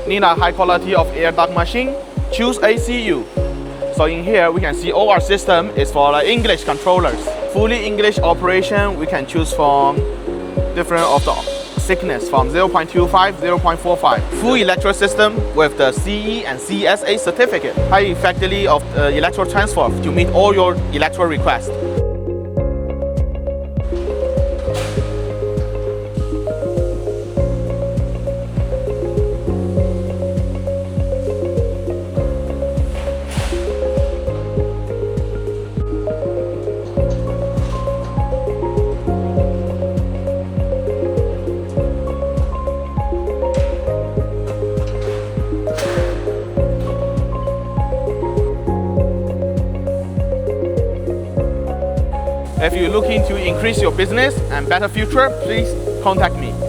Need a high quality of air duct machine? Choose ACU. So in here, we can see all our system is for the English controllers. Fully English operation, we can choose from different of the thickness from 0.25, 0.45. Full electrical system with the CE and CSA certificate. High effectively of electrical transfer to meet all your electrical requests. If you're looking to increase your business and better future, please contact me.